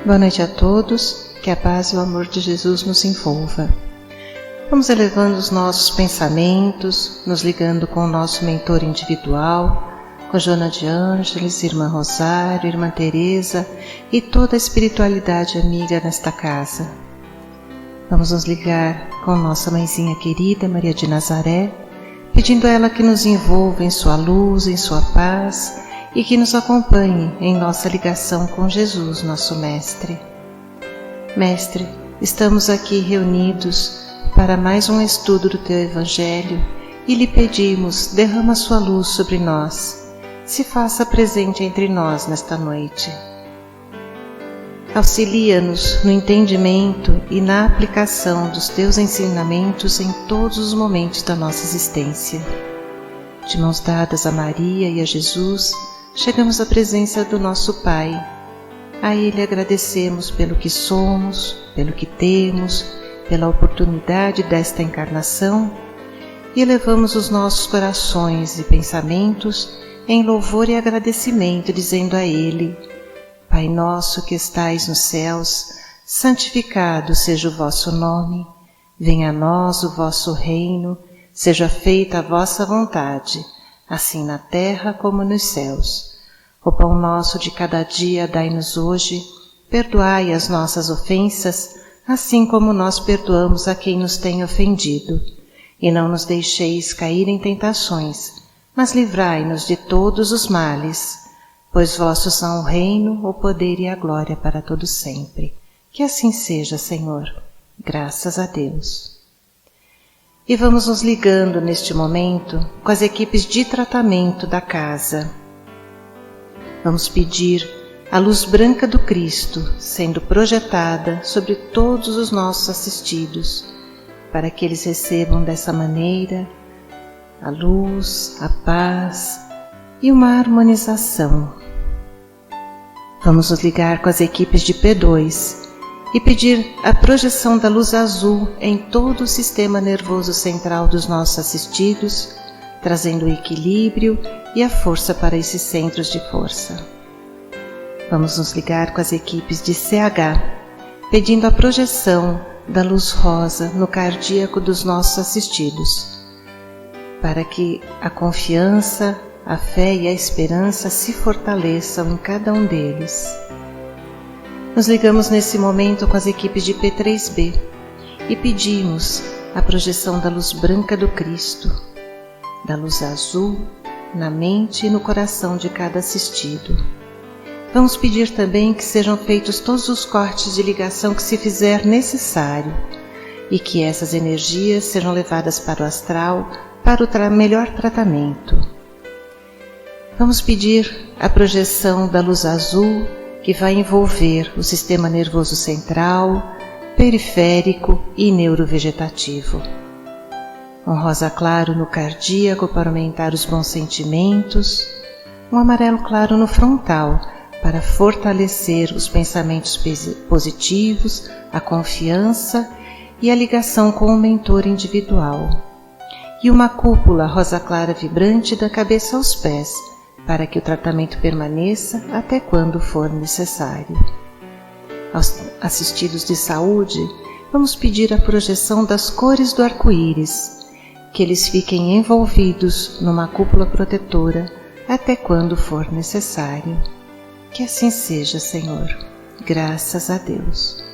Boa noite a todos, que a paz e o amor de Jesus nos envolva. Vamos elevando os nossos pensamentos, nos ligando com o nosso mentor individual, com Joana de Ângeles, Irmã Rosário, Irmã Teresa e toda a espiritualidade amiga nesta casa. Vamos nos ligar com nossa mãezinha querida, Maria de Nazaré, pedindo a ela que nos envolva em sua luz, em sua paz e que nos acompanhe em nossa ligação com Jesus, nosso Mestre. Mestre, estamos aqui reunidos para mais um estudo do Teu Evangelho e lhe pedimos, derrama sua luz sobre nós, se faça presente entre nós nesta noite. Auxilia-nos no entendimento e na aplicação dos Teus ensinamentos em todos os momentos da nossa existência. De mãos dadas a Maria e a Jesus, chegamos à presença do nosso Pai. A Ele agradecemos pelo que somos, pelo que temos, pela oportunidade desta encarnação e elevamos os nossos corações e pensamentos em louvor e agradecimento, dizendo a Ele: Pai nosso que estais nos céus, santificado seja o vosso nome, venha a nós o vosso reino, seja feita a vossa vontade, assim na terra como nos céus. O pão nosso de cada dia dai-nos hoje, perdoai as nossas ofensas, assim como nós perdoamos a quem nos tem ofendido. E não nos deixeis cair em tentações, mas livrai-nos de todos os males. Pois vossos são o reino, o poder e a glória para todo sempre. Que assim seja, Senhor. Graças a Deus. E vamos nos ligando neste momento com as equipes de tratamento da casa. Vamos pedir a luz branca do Cristo sendo projetada sobre todos os nossos assistidos, para que eles recebam dessa maneira a luz, a paz e uma harmonização. Vamos nos ligar com as equipes de P2 e pedir a projeção da luz azul em todo o sistema nervoso central dos nossos assistidos, trazendo o equilíbrio e a força para esses centros de força. Vamos nos ligar com as equipes de CH, pedindo a projeção da luz rosa no cardíaco dos nossos assistidos, para que a confiança, a fé e a esperança se fortaleçam em cada um deles. Nos ligamos nesse momento com as equipes de P3B e pedimos a projeção da luz branca do Cristo, da luz azul na mente e no coração de cada assistido. Vamos pedir também que sejam feitos todos os cortes de ligação que se fizer necessário e que essas energias sejam levadas para o astral para o melhor tratamento. Vamos pedir a projeção da luz azul que vai envolver o sistema nervoso central, periférico e neurovegetativo. Um rosa claro no cardíaco para aumentar os bons sentimentos, um amarelo claro no frontal para fortalecer os pensamentos positivos, a confiança e a ligação com o mentor individual. E uma cúpula rosa clara vibrante da cabeça aos pés, para que o tratamento permaneça até quando for necessário. Aos assistidos de saúde, vamos pedir a projeção das cores do arco-íris, que eles fiquem envolvidos numa cúpula protetora até quando for necessário. Que assim seja, Senhor. Graças a Deus.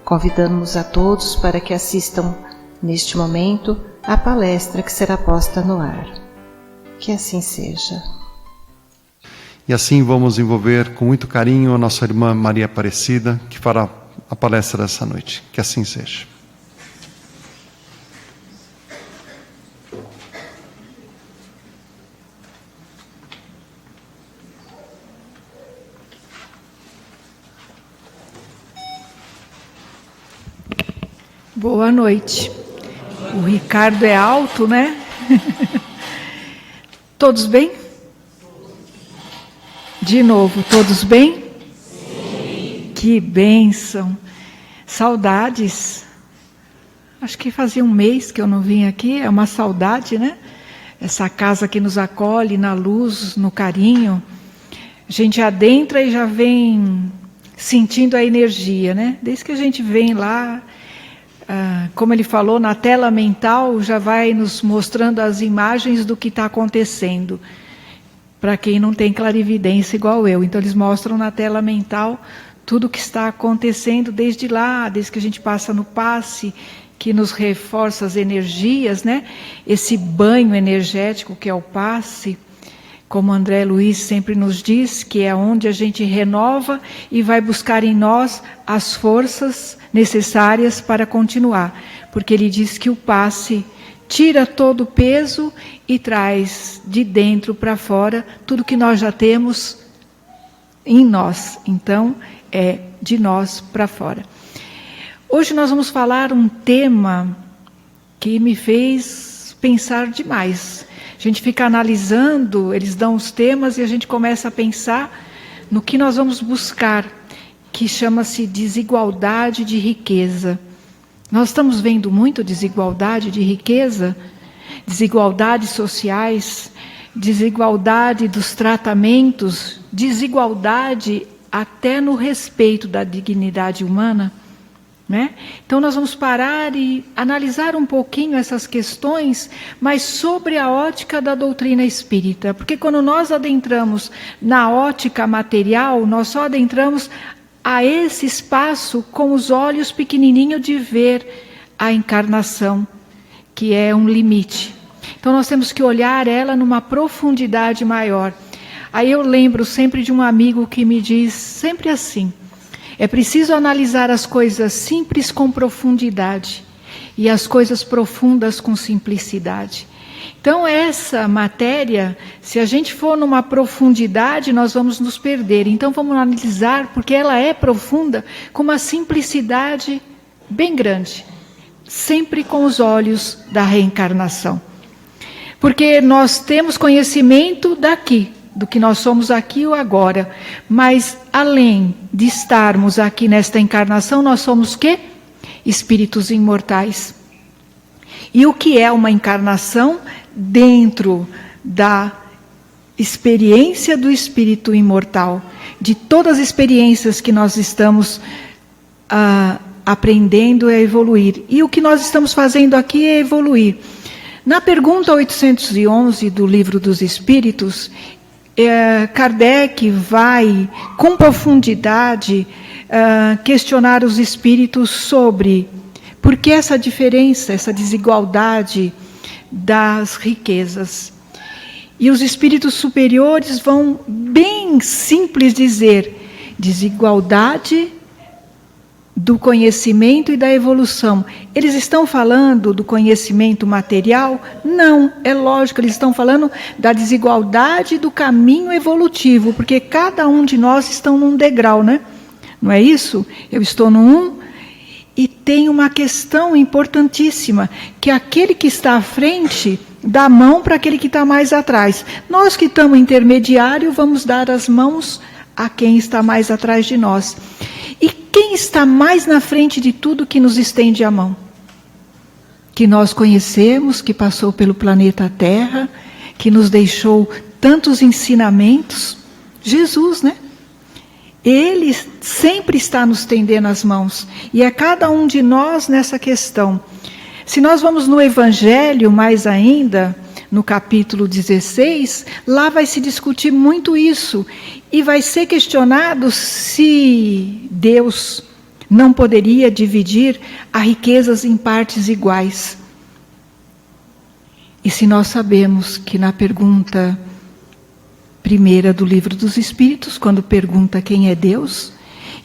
Convidamos a todos para que assistam neste momento à palestra que será posta no ar. Que assim seja. E assim vamos envolver com muito carinho a nossa irmã Maria Aparecida, que fará a palestra dessa noite. Que assim seja. Boa noite. O Ricardo é alto, né? Todos bem? De novo, todos bem? Sim. Que bênção. Saudades. Acho que fazia um mês que eu não vim aqui. É uma saudade, né? Essa casa que nos acolhe na luz, no carinho. A gente adentra e já vem sentindo a energia, né? Desde que a gente vem lá, como ele falou, na tela mental já vai nos mostrando as imagens do que está acontecendo. Para quem não tem clarividência igual eu. Então eles mostram na tela mental tudo o que está acontecendo desde lá, desde que a gente passa no passe, que nos reforça as energias, né? Esse banho energético que é o passe, como André Luiz sempre nos diz, que é onde a gente renova e vai buscar em nós as forças necessárias para continuar. Porque ele diz que o passe tira todo o peso e traz de dentro para fora tudo que nós já temos em nós. Então, é de nós para fora. Hoje nós vamos falar um tema que me fez pensar demais. A gente fica analisando, eles dão os temas e a gente começa a pensar no que nós vamos buscar, que chama-se desigualdade de riqueza. Nós estamos vendo muito desigualdade de riqueza, desigualdades sociais, desigualdade dos tratamentos, desigualdade até no respeito da dignidade humana, né? Então nós vamos parar e analisar um pouquinho essas questões, mas sobre a ótica da doutrina espírita, porque quando nós adentramos na ótica material, nós só adentramos a esse espaço com os olhos pequenininhos de ver a encarnação, que é um limite. Então nós temos que olhar ela numa profundidade maior. Aí eu lembro sempre de um amigo que me diz sempre assim: é preciso analisar as coisas simples com profundidade e as coisas profundas com simplicidade. Então essa matéria, se a gente for numa profundidade, nós vamos nos perder. Então vamos analisar, porque ela é profunda, com uma simplicidade bem grande, sempre com os olhos da reencarnação. Porque nós temos conhecimento daqui, do que nós somos aqui ou agora, mas além de estarmos aqui nesta encarnação, nós somos quê? Espíritos imortais. E o que é uma encarnação dentro da experiência do espírito imortal, de todas as experiências que nós estamos aprendendo a evoluir. E o que nós estamos fazendo aqui é evoluir. Na pergunta 811 do Livro dos Espíritos, Kardec vai, com profundidade, questionar os espíritos sobre por que essa diferença, essa desigualdade das riquezas. E os espíritos superiores vão bem simples dizer: desigualdade do conhecimento e da evolução. Eles estão falando do conhecimento material? Não, é lógico, eles estão falando da desigualdade do caminho evolutivo, porque cada um de nós está num degrau, né? Não é isso? Eu estou num, e tem uma questão importantíssima, que aquele que está à frente dá a mão para aquele que está mais atrás. Nós que estamos intermediário, vamos dar as mãos a quem está mais atrás de nós. E quem está mais na frente de tudo que nos estende a mão? Que nós conhecemos, que passou pelo planeta Terra, que nos deixou tantos ensinamentos. Jesus, né? Ele sempre está nos estendendo as mãos. E é cada um de nós nessa questão. Se nós vamos no Evangelho, mais ainda, no capítulo 16, lá vai se discutir muito isso. E vai ser questionado se Deus não poderia dividir as riquezas em partes iguais. E se nós sabemos que na pergunta primeira do Livro dos Espíritos, quando pergunta quem é Deus,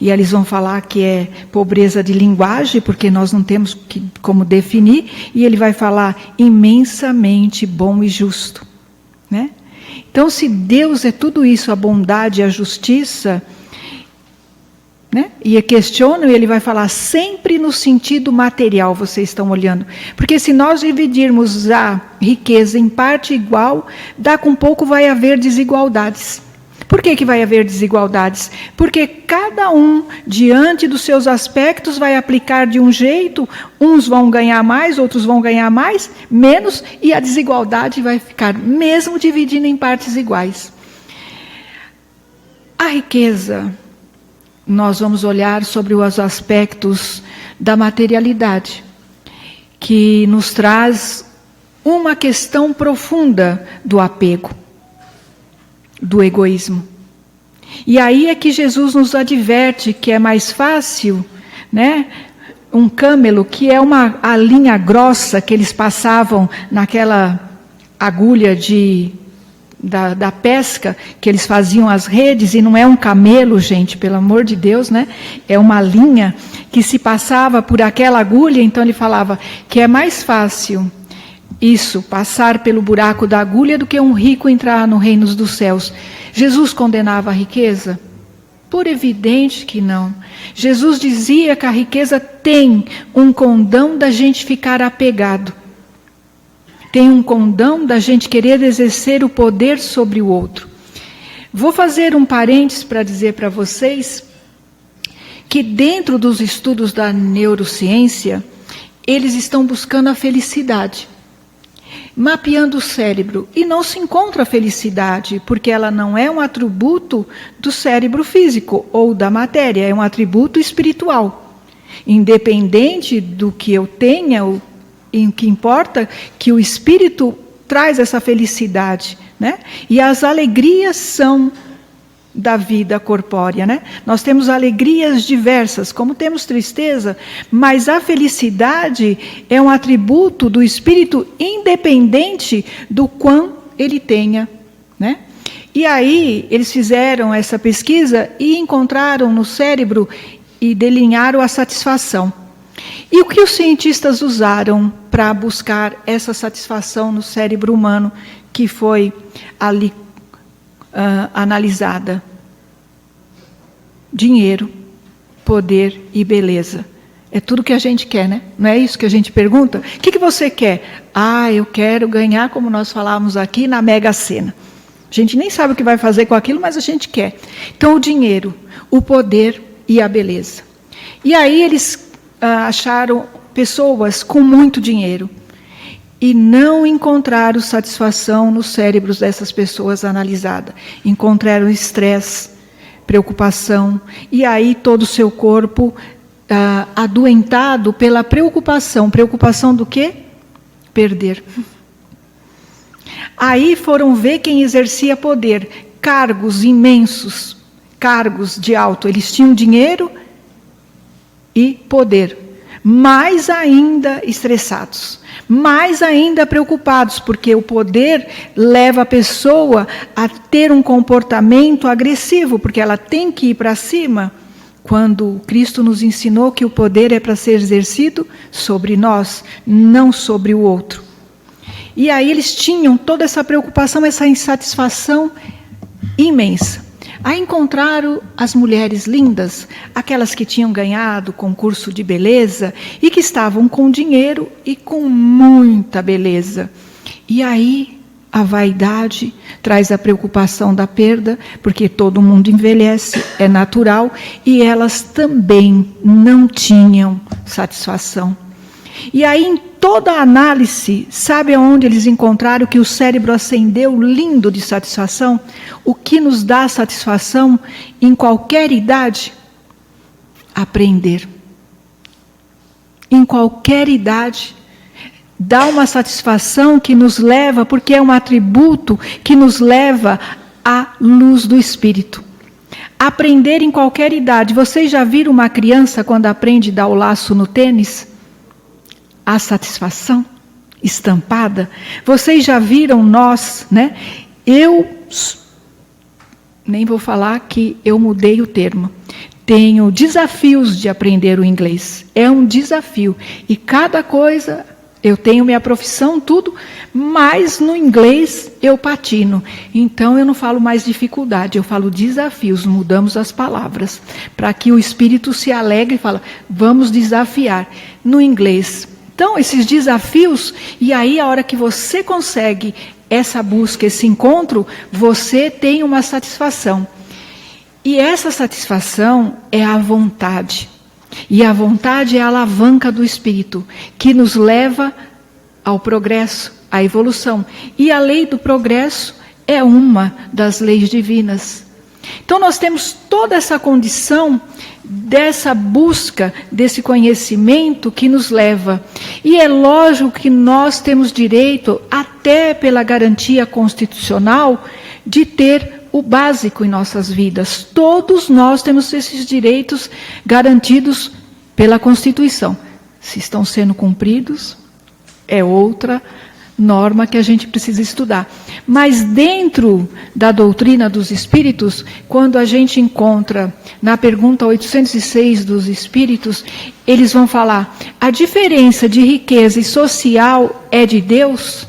e eles vão falar que é pobreza de linguagem, porque nós não temos como definir, e ele vai falar imensamente bom e justo, né? Então, se Deus é tudo isso, a bondade e a justiça, né? E questionam, e ele vai falar sempre no sentido material, vocês estão olhando. Porque se nós dividirmos a riqueza em parte igual, dá com pouco vai haver desigualdades. Por que vai haver desigualdades? Porque cada um, diante dos seus aspectos, vai aplicar de um jeito, uns vão ganhar mais, outros vão ganhar mais, menos, e a desigualdade vai ficar, mesmo dividindo em partes iguais. A riqueza nós vamos olhar sobre os aspectos da materialidade, que nos traz uma questão profunda do apego, do egoísmo. E aí é que Jesus nos adverte que é mais fácil, né, um câmelo, que é a linha grossa que eles passavam naquela agulha da pesca, que eles faziam as redes, e não é um camelo, gente, pelo amor de Deus, né? É uma linha que se passava por aquela agulha. Então ele falava que é mais fácil isso, passar pelo buraco da agulha, do que um rico entrar no reino dos céus. Jesus condenava a riqueza? Por evidente que não. Jesus dizia que a riqueza tem um condão da gente ficar apegado. Tem um condão da gente querer exercer o poder sobre o outro. Vou fazer um parênteses para dizer para vocês que dentro dos estudos da neurociência, eles estão buscando a felicidade, mapeando o cérebro, e não se encontra a felicidade, porque ela não é um atributo do cérebro físico ou da matéria, é um atributo espiritual. Independente do que eu tenha, o que importa que o espírito traz essa felicidade, né? E as alegrias são da vida corpórea, né? Nós temos alegrias diversas, como temos tristeza, mas a felicidade é um atributo do espírito, independente do quão ele tenha, né? E aí eles fizeram essa pesquisa e encontraram no cérebro e delinearam a satisfação. E o que os cientistas usaram para buscar essa satisfação no cérebro humano, que foi ali analisada? Dinheiro, poder e beleza. É tudo que a gente quer, né? Não é isso que a gente pergunta? O que você quer? Eu quero ganhar, como nós falávamos aqui, na Mega Sena. A gente nem sabe o que vai fazer com aquilo, mas a gente quer. Então, o dinheiro, o poder e a beleza. E aí eles acharam pessoas com muito dinheiro e não encontraram satisfação nos cérebros dessas pessoas analisadas. Encontraram estresse, preocupação, e aí todo o seu corpo adoentado pela preocupação. Preocupação do quê? Perder. Aí foram ver quem exercia poder, cargos imensos, cargos de alto. Eles tinham dinheiro e poder, mais ainda estressados, mais ainda preocupados, porque o poder leva a pessoa a ter um comportamento agressivo, porque ela tem que ir para cima, quando Cristo nos ensinou que o poder é para ser exercido sobre nós, não sobre o outro. E aí eles tinham toda essa preocupação, essa insatisfação imensa. Aí encontraram as mulheres lindas, aquelas que tinham ganhado concurso de beleza e que estavam com dinheiro e com muita beleza. E aí a vaidade traz a preocupação da perda, porque todo mundo envelhece, é natural, e elas também não tinham satisfação. E aí, em toda a análise, sabe aonde eles encontraram que o cérebro acendeu lindo de satisfação? O que nos dá satisfação em qualquer idade? Aprender. Em qualquer idade. Dá uma satisfação que nos leva, porque é um atributo que nos leva à luz do Espírito. Aprender em qualquer idade. Vocês já viram uma criança quando aprende a dar o laço no tênis? A satisfação estampada. Vocês já viram nós, né? Eu nem vou falar que eu mudei o termo. Tenho desafios de aprender o inglês. É um desafio. E cada coisa, eu tenho minha profissão, tudo, mas no inglês eu patino. Então eu não falo mais dificuldade, eu falo desafios, mudamos as palavras. Para que o espírito se alegre e fala, vamos desafiar. No inglês. Então, esses desafios, e aí a hora que você consegue essa busca, esse encontro, você tem uma satisfação. E essa satisfação é a vontade. E a vontade é a alavanca do Espírito, que nos leva ao progresso, à evolução. E a lei do progresso é uma das leis divinas. Então nós temos toda essa condição dessa busca, desse conhecimento que nos leva. E é lógico que nós temos direito, até pela garantia constitucional, de ter o básico em nossas vidas. Todos nós temos esses direitos garantidos pela Constituição. Se estão sendo cumpridos, é outra norma que a gente precisa estudar. Mas dentro da doutrina dos espíritos, quando a gente encontra na pergunta 806 dos espíritos, eles vão falar: a diferença de riqueza e social é de Deus?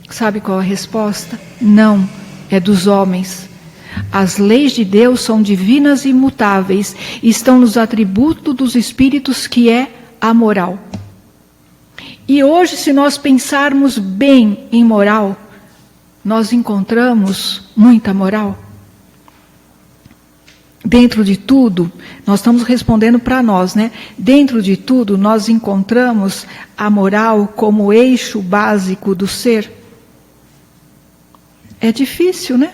Sabe qual a resposta? Não, é dos homens. As leis de Deus são divinas e imutáveis, e estão nos atributos dos espíritos, que é a moral. E hoje, se nós pensarmos bem em moral, nós encontramos muita moral. Dentro de tudo, nós estamos respondendo para nós, né? Dentro de tudo, nós encontramos a moral como eixo básico do ser. É difícil, né?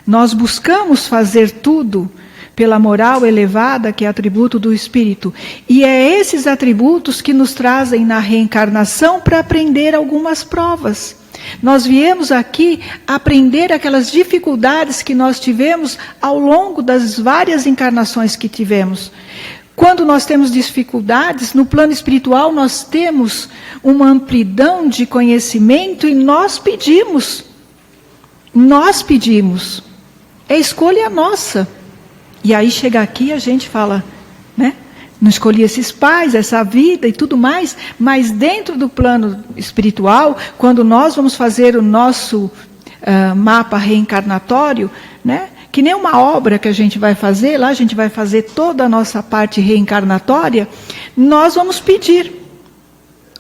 Nós buscamos fazer tudo pela moral elevada, que é atributo do espírito. E é esses atributos que nos trazem na reencarnação para aprender algumas provas. Nós viemos aqui aprender aquelas dificuldades que nós tivemos ao longo das várias encarnações que tivemos. Quando nós temos dificuldades, no plano espiritual nós temos uma amplidão de conhecimento e nós pedimos. Nós pedimos. É escolha nossa. E aí chega aqui a gente fala, né? Não escolhi esses pais, essa vida e tudo mais, mas dentro do plano espiritual, quando nós vamos fazer o nosso mapa reencarnatório, né? Que nem uma obra que a gente vai fazer, lá a gente vai fazer toda a nossa parte reencarnatória, nós vamos pedir: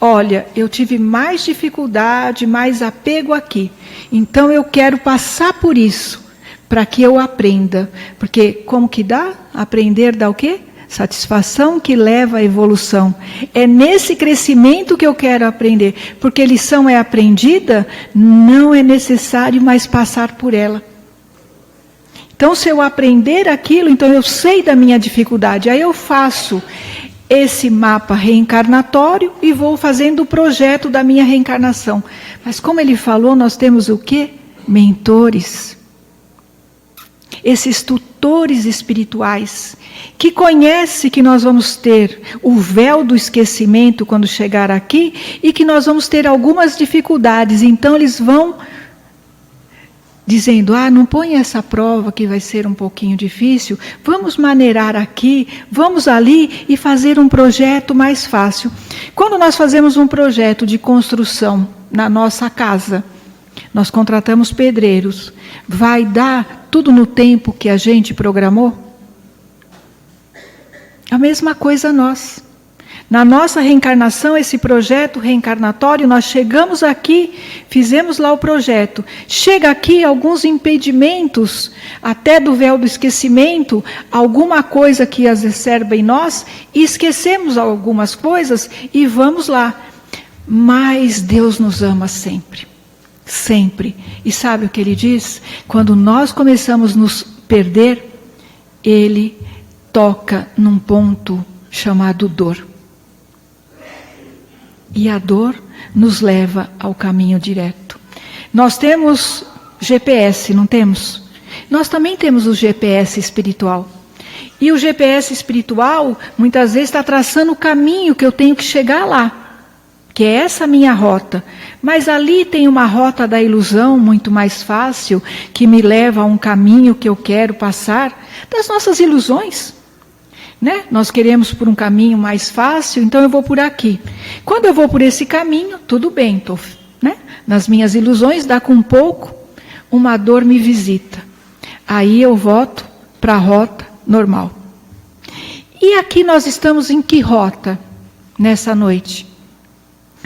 olha, eu tive mais dificuldade, mais apego aqui, então eu quero passar por isso, para que eu aprenda. Porque como que dá? Aprender dá o quê? Satisfação que leva à evolução. É nesse crescimento que eu quero aprender. Porque lição é aprendida, não é necessário mais passar por ela. Então, se eu aprender aquilo, então eu sei da minha dificuldade. Aí eu faço esse mapa reencarnatório e vou fazendo o projeto da minha reencarnação. Mas como ele falou, nós temos o quê? Mentores. Esses tutores espirituais, que conhecem que nós vamos ter o véu do esquecimento quando chegar aqui, e que nós vamos ter algumas dificuldades. Então eles vão dizendo: não põe essa prova que vai ser um pouquinho difícil, vamos maneirar aqui, vamos ali e fazer um projeto mais fácil. Quando nós fazemos um projeto de construção na nossa casa, nós contratamos pedreiros, vai dar tudo no tempo que a gente programou? A mesma coisa nós. Na nossa reencarnação, esse projeto reencarnatório, nós chegamos aqui, fizemos lá o projeto. Chega aqui alguns impedimentos, até do véu do esquecimento, alguma coisa que exacerba em nós, e esquecemos algumas coisas e vamos lá. Mas Deus nos ama sempre. Sempre. E sabe o que ele diz? Quando nós começamos a nos perder, ele toca num ponto chamado dor. E a dor nos leva ao caminho direto. Nós temos GPS, não temos? Nós também temos o GPS espiritual. E o GPS espiritual, muitas vezes, está traçando o caminho que eu tenho que chegar lá. Que é essa minha rota. Mas ali tem uma rota da ilusão muito mais fácil, que me leva a um caminho que eu quero passar, das nossas ilusões. Né? Nós queremos por um caminho mais fácil, então eu vou por aqui. Quando eu vou por esse caminho, tudo bem. Né? Nas minhas ilusões, dá com um pouco, uma dor me visita. Aí eu volto para a rota normal. E aqui nós estamos em que rota nessa noite?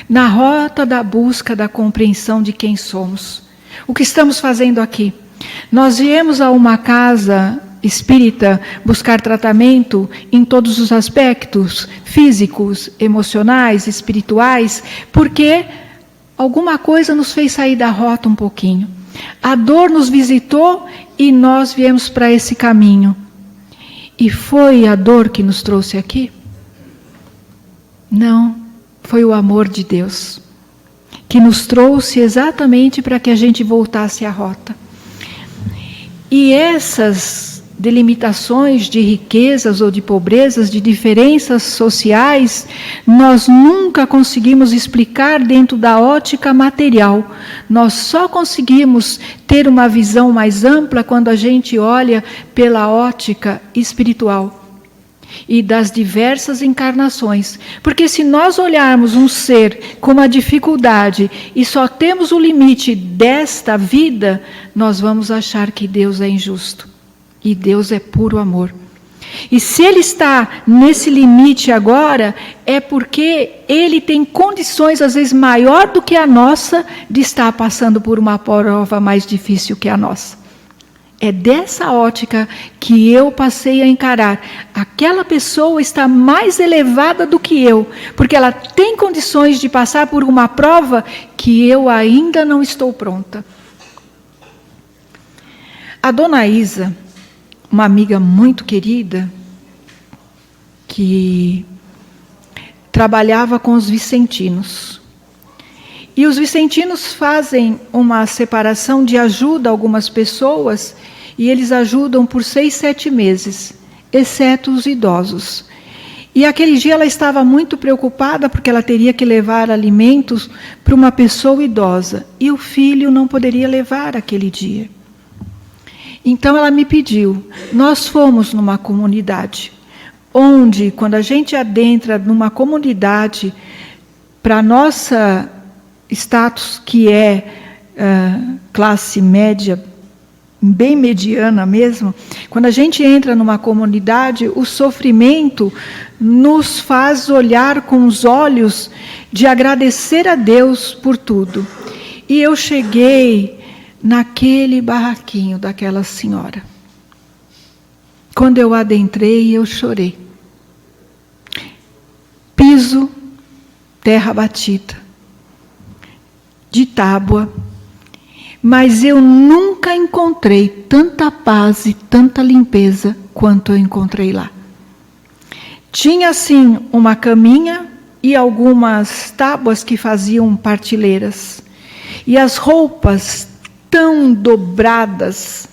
Na rota da busca da compreensão de quem somos. O que estamos fazendo aqui? Nós viemos a uma casa espírita buscar tratamento em todos os aspectos, físicos, emocionais, espirituais, porque alguma coisa nos fez sair da rota um pouquinho. A dor nos visitou e nós viemos para esse caminho. E foi a dor que nos trouxe aqui? Não, foi o amor de Deus, que nos trouxe exatamente para que a gente voltasse à rota. E essas delimitações de riquezas ou de pobrezas, de diferenças sociais, nós nunca conseguimos explicar dentro da ótica material. Nós só conseguimos ter uma visão mais ampla quando a gente olha pela ótica espiritual e das diversas encarnações. Porque se nós olharmos um ser com uma dificuldade e só temos o limite desta vida, nós vamos achar que Deus é injusto. E Deus é puro amor. E se Ele está nesse limite agora, é porque Ele tem condições, às vezes, maior do que a nossa, de estar passando por uma prova mais difícil que a nossa. É dessa ótica que eu passei a encarar. Aquela pessoa está mais elevada do que eu, porque ela tem condições de passar por uma prova que eu ainda não estou pronta. A dona Isa, uma amiga muito querida, que trabalhava com os vicentinos. E os vicentinos fazem uma separação de ajuda a algumas pessoas, e eles ajudam por 6, 7 meses, exceto os idosos. E aquele dia ela estava muito preocupada, porque ela teria que levar alimentos para uma pessoa idosa, e o filho não poderia levar aquele dia. Então ela me pediu, nós fomos numa comunidade, onde quando a gente adentra numa comunidade, para nossa status, que é classe média, bem mediana mesmo, quando a gente entra numa comunidade, o sofrimento nos faz olhar com os olhos de agradecer a Deus por tudo. E eu cheguei naquele barraquinho daquela senhora. Quando eu adentrei, eu chorei. Piso, terra batida, de tábua, mas eu nunca encontrei tanta paz e tanta limpeza quanto eu encontrei lá. Tinha, assim, uma caminha e algumas tábuas que faziam partilheiras. E as roupas tão dobradas,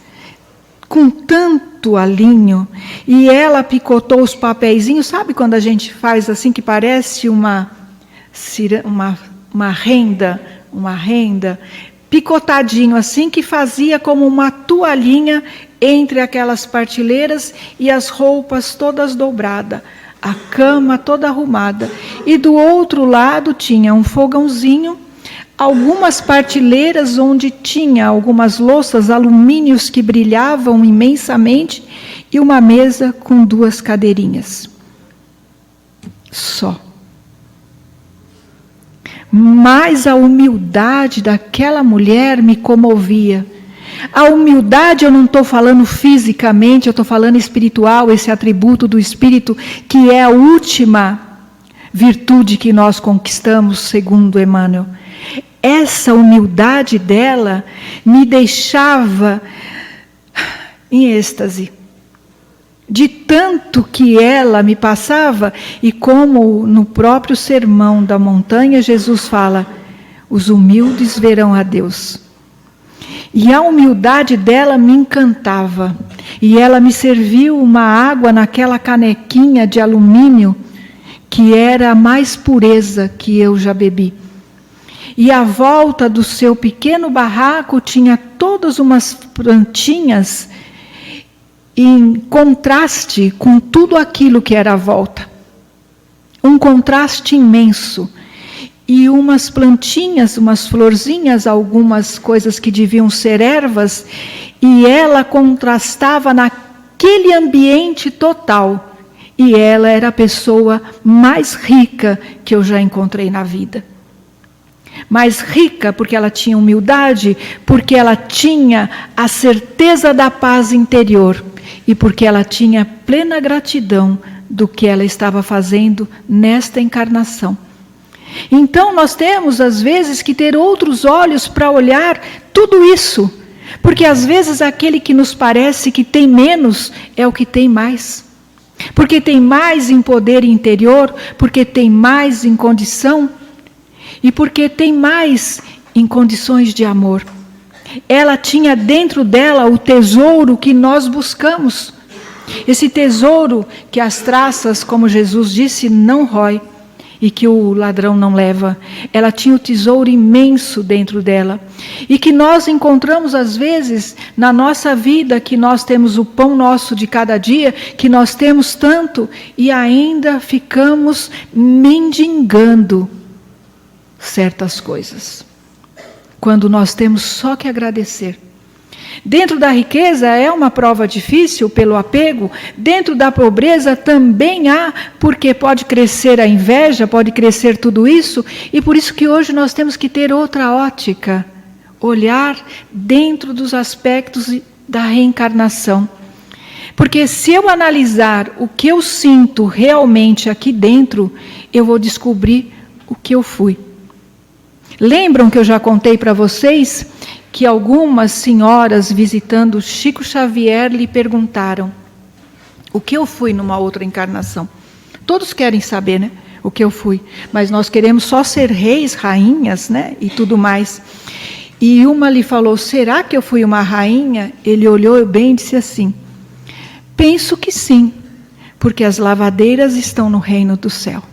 com tanto alinho, e ela picotou os papeizinhos, sabe quando a gente faz assim, que parece uma renda, picotadinho assim, que fazia como uma toalhinha entre aquelas partilheiras e as roupas todas dobradas, a cama toda arrumada. E do outro lado tinha um fogãozinho, algumas partilheiras onde tinha algumas louças, alumínios que brilhavam imensamente, e uma mesa com 2 cadeirinhas. Só. Mas a humildade daquela mulher me comovia. A humildade, eu não estou falando fisicamente, eu estou falando espiritual, esse atributo do Espírito, que é a última virtude que nós conquistamos, segundo Emmanuel. Essa humildade dela me deixava em êxtase, de tanto que ela me passava, e como no próprio Sermão da Montanha, Jesus fala, os humildes verão a Deus. E a humildade dela me encantava, e ela me serviu uma água naquela canequinha de alumínio, que era a mais pureza que eu já bebi. E à volta do seu pequeno barraco tinha todas umas plantinhas, em contraste com tudo aquilo que era à volta. Um contraste imenso. E umas plantinhas, umas florzinhas, algumas coisas que deviam ser ervas, e ela contrastava naquele ambiente total. E ela era a pessoa mais rica que eu já encontrei na vida. Mais rica porque ela tinha humildade, porque ela tinha a certeza da paz interior e porque ela tinha plena gratidão do que ela estava fazendo nesta encarnação. Então nós temos às vezes que ter outros olhos para olhar tudo isso, Porque às vezes aquele que nos parece que tem menos é o que tem mais. Porque tem mais em poder interior, porque tem mais em condição e porque tem mais em condições de amor. Ela tinha dentro dela o tesouro que nós buscamos. Esse tesouro que as traças, como Jesus disse, não rói e que o ladrão não leva. Ela tinha o tesouro imenso dentro dela. E que nós encontramos às vezes na nossa vida, que nós temos o pão nosso de cada dia, que nós temos tanto e ainda ficamos mendigando certas coisas. Quando nós temos só que agradecer. Dentro da riqueza é uma prova difícil pelo apego, dentro da pobreza também há, porque pode crescer a inveja, pode crescer tudo isso, e por isso que hoje nós temos que ter outra ótica, olhar dentro dos aspectos da reencarnação. Porque se eu analisar o que eu sinto realmente aqui dentro, eu vou descobrir o que eu fui. Lembram que eu já contei para vocês que algumas senhoras visitando Chico Xavier lhe perguntaram o que eu fui numa outra encarnação. Todos querem saber, né? O que eu fui. Mas nós queremos só ser reis, rainhas, né? E tudo mais. E uma lhe falou, será que eu fui uma rainha? Ele olhou bem e disse assim, penso que sim, porque as lavadeiras estão no reino do céu.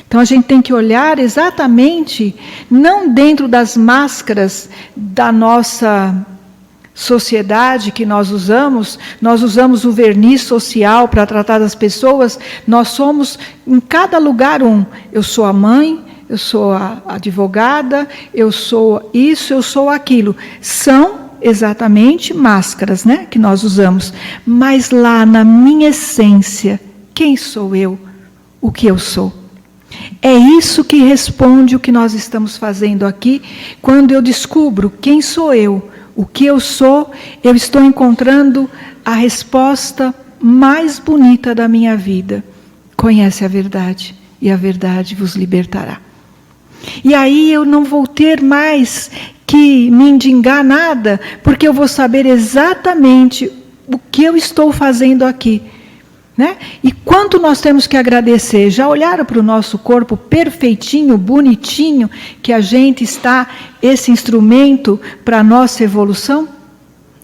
Então a gente tem que olhar exatamente, não dentro das máscaras da nossa sociedade que nós usamos o verniz social para tratar das pessoas, nós somos em cada lugar um. Eu sou a mãe, eu sou a advogada, eu sou isso, eu sou aquilo. São exatamente máscaras, né, que nós usamos. Mas lá na minha essência, quem sou eu? O que eu sou? É isso que responde o que nós estamos fazendo aqui. Quando eu descubro quem sou eu, o que eu sou, eu estou encontrando a resposta mais bonita da minha vida. Conhece a verdade, e a verdade vos libertará. E aí eu não vou ter mais que mendigar nada, porque eu vou saber exatamente o que eu estou fazendo aqui. Né? E quanto nós temos que agradecer? Já olharam para o nosso corpo perfeitinho, bonitinho, que a gente está, esse instrumento para a nossa evolução?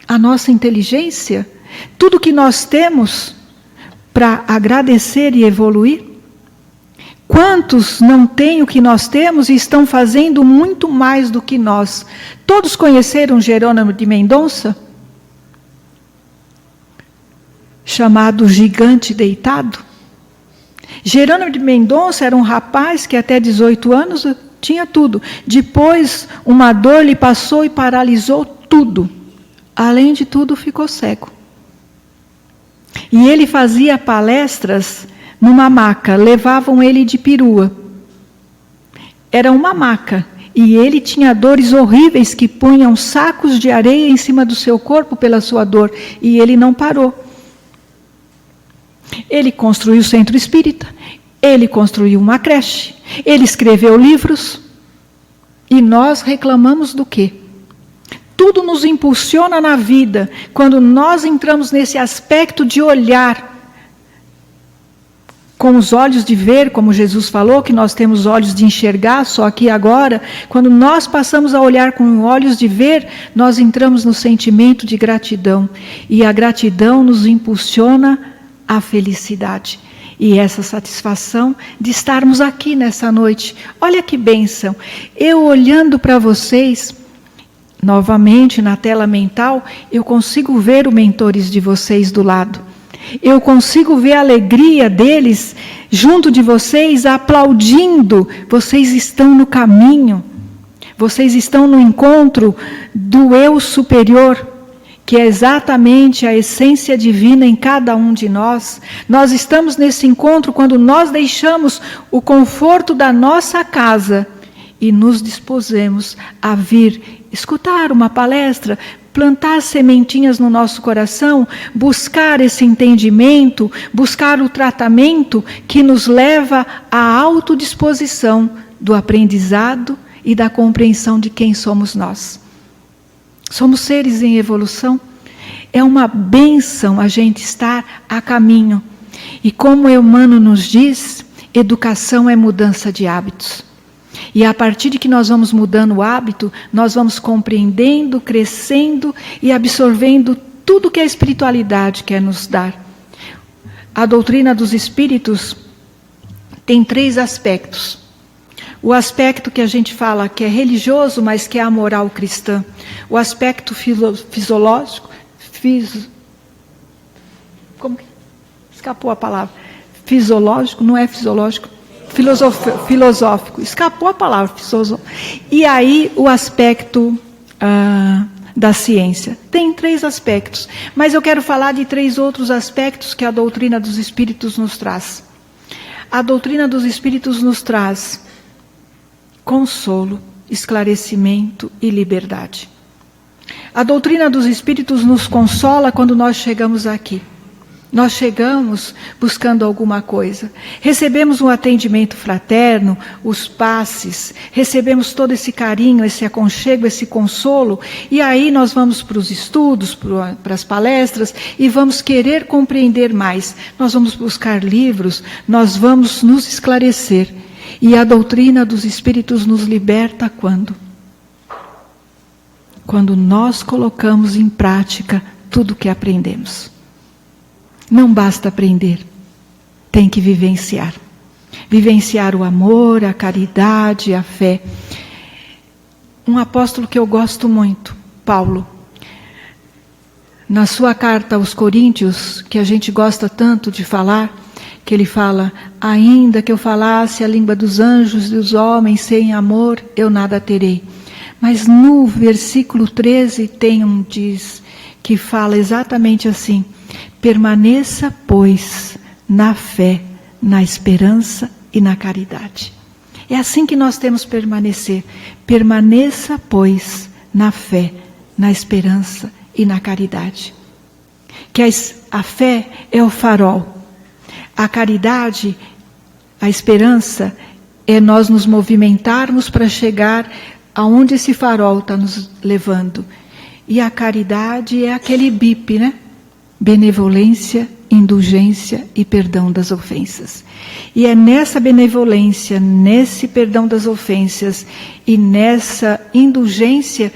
A nossa inteligência? Tudo que nós temos para agradecer e evoluir? Quantos não têm o que nós temos e estão fazendo muito mais do que nós? Todos conheceram Jerônimo de Mendonça? Chamado Gigante Deitado. Jerônimo de Mendonça era um rapaz que até 18 anos tinha tudo. Depois uma dor lhe passou e paralisou tudo. Além de tudo, ficou cego. E ele fazia palestras numa maca, levavam ele de perua. Era uma maca. E ele tinha dores horríveis que punham sacos de areia em cima do seu corpo pela sua dor. E ele não parou. Ele construiu o centro espírita, ele construiu uma creche, ele escreveu livros. E nós reclamamos do quê? Tudo nos impulsiona na vida quando nós entramos nesse aspecto de olhar com os olhos de ver, como Jesus falou, que nós temos olhos de enxergar, só aqui agora. Quando nós passamos a olhar com olhos de ver, nós entramos no sentimento de gratidão. E a gratidão nos impulsiona a felicidade e essa satisfação de estarmos aqui nessa noite. Olha que bênção! Eu olhando para vocês, novamente na tela mental, eu consigo ver os mentores de vocês do lado. Eu consigo ver a alegria deles junto de vocês, aplaudindo. Vocês estão no caminho, vocês estão no encontro do eu superior, que é exatamente a essência divina em cada um de nós. Nós estamos nesse encontro quando nós deixamos o conforto da nossa casa e nos dispusemos a vir escutar uma palestra, plantar sementinhas no nosso coração, buscar esse entendimento, buscar o tratamento que nos leva à autodisposição do aprendizado e da compreensão de quem somos nós. Somos seres em evolução. É uma bênção a gente estar a caminho. E como Emmanuel nos diz, educação é mudança de hábitos. E a partir de que nós vamos mudando o hábito, nós vamos compreendendo, crescendo e absorvendo tudo que a espiritualidade quer nos dar. A doutrina dos espíritos tem 3 aspectos. O aspecto que a gente fala que é religioso, mas que é a moral cristã. O aspecto fisiológico, como que escapou a palavra? Fisiológico, não é fisiológico, filosófico. Escapou a palavra filosófico. E aí o aspecto da ciência. Tem 3 aspectos, mas eu quero falar de 3 outros aspectos que a doutrina dos espíritos nos traz. A doutrina dos espíritos nos traz consolo, esclarecimento e liberdade. A doutrina dos espíritos nos consola quando nós chegamos aqui. Nós chegamos buscando alguma coisa. Recebemos um atendimento fraterno, os passes, recebemos todo esse carinho, esse aconchego, esse consolo, e aí nós vamos para os estudos, para as palestras, e vamos querer compreender mais. Nós vamos buscar livros, nós vamos nos esclarecer. E a doutrina dos espíritos nos liberta quando? Quando nós colocamos em prática tudo o que aprendemos. Não basta aprender, tem que vivenciar. Vivenciar o amor, a caridade, a fé. Um apóstolo que eu gosto muito, Paulo, na sua carta aos Coríntios, que a gente gosta tanto de falar, que ele fala: ainda que eu falasse a língua dos anjos e dos homens sem amor, eu nada terei. Mas no versículo 13 tem diz que fala exatamente assim: permaneça, pois, na fé, na esperança e na caridade. É assim que nós temos que permanecer. Permaneça, pois, na fé, na esperança e na caridade. Que a fé é o farol. A caridade, a esperança, é nós nos movimentarmos para chegar aonde esse farol está nos levando. E a caridade é aquele BIP, né? Benevolência, indulgência e perdão das ofensas. E é nessa benevolência, nesse perdão das ofensas e nessa indulgência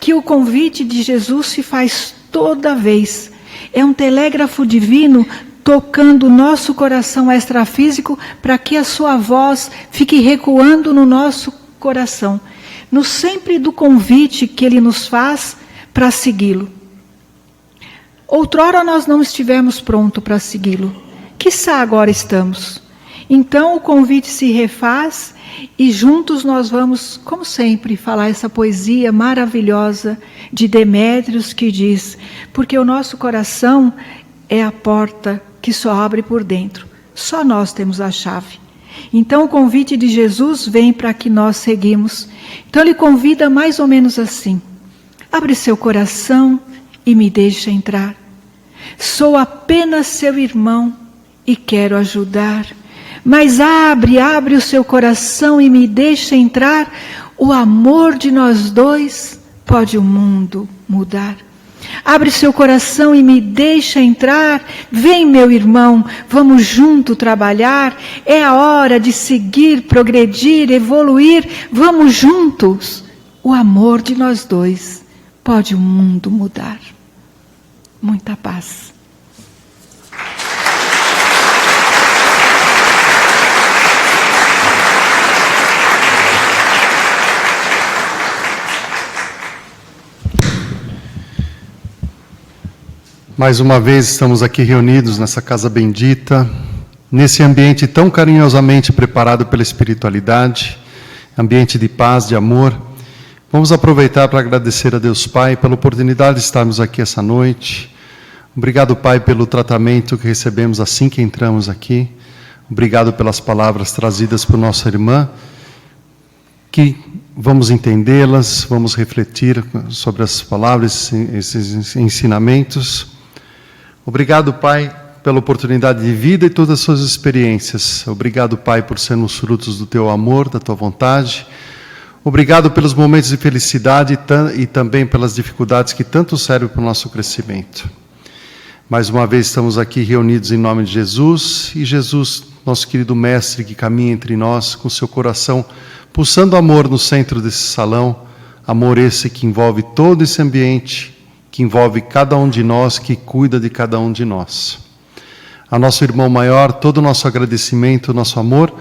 que o convite de Jesus se faz toda vez. É um telégrafo divino tocando o nosso coração extrafísico para que a sua voz fique recuando no nosso coração. No sempre do convite que ele nos faz para segui-lo. Outrora nós não estivemos prontos para segui-lo. Quiçá agora estamos. Então o convite se refaz e juntos nós vamos, como sempre, falar essa poesia maravilhosa de Demétrios que diz: porque o nosso coração é a porta que só abre por dentro. Só nós temos a chave. Então o convite de Jesus vem para que nós seguimos. Então ele convida mais ou menos assim: abre seu coração e me deixa entrar. Sou apenas seu irmão e quero ajudar. Mas abre o seu coração e me deixa entrar. O amor de nós dois pode o mundo mudar. Abre seu coração e me deixa entrar. Vem, meu irmão, vamos junto trabalhar. É a hora de seguir, progredir, evoluir. Vamos juntos. O amor de nós dois pode o mundo mudar. Muita paz. Mais uma vez estamos aqui reunidos nessa casa bendita, nesse ambiente tão carinhosamente preparado pela espiritualidade, ambiente de paz, de amor. Vamos aproveitar para agradecer a Deus Pai pela oportunidade de estarmos aqui essa noite. Obrigado, Pai, pelo tratamento que recebemos assim que entramos aqui. Obrigado pelas palavras trazidas por nossa irmã, que vamos entendê-las, vamos refletir sobre as palavras, esses ensinamentos. Obrigado, Pai, pela oportunidade de vida e todas as suas experiências. Obrigado, Pai, por sermos frutos do Teu amor, da Tua vontade. Obrigado pelos momentos de felicidade e também pelas dificuldades que tanto servem para o nosso crescimento. Mais uma vez estamos aqui reunidos em nome de Jesus, e Jesus, nosso querido Mestre, que caminha entre nós com seu coração pulsando amor no centro desse salão, amor esse que envolve todo esse ambiente, que envolve cada um de nós, que cuida de cada um de nós. A nosso irmão maior, todo o nosso agradecimento, nosso amor,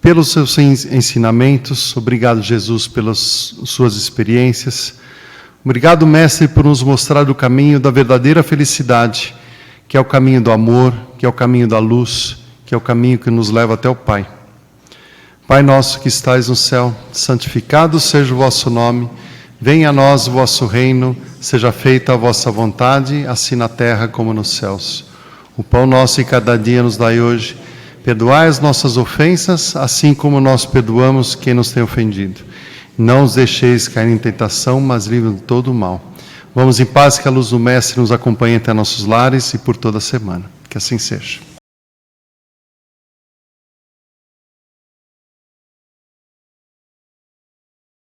pelos seus ensinamentos. Obrigado, Jesus, pelas suas experiências. Obrigado, Mestre, por nos mostrar o caminho da verdadeira felicidade, que é o caminho do amor, que é o caminho da luz, que é o caminho que nos leva até o Pai. Pai nosso que estais no céu, santificado seja o vosso nome, venha a nós o vosso reino, seja feita a vossa vontade, assim na terra como nos céus. O pão nosso de cada dia nos dai hoje, perdoai as nossas ofensas, assim como nós perdoamos quem nos tem ofendido. Não os deixeis cair em tentação, mas livre-nos de todo o mal. Vamos em paz, que a luz do Mestre nos acompanhe até nossos lares e por toda a semana. Que assim seja.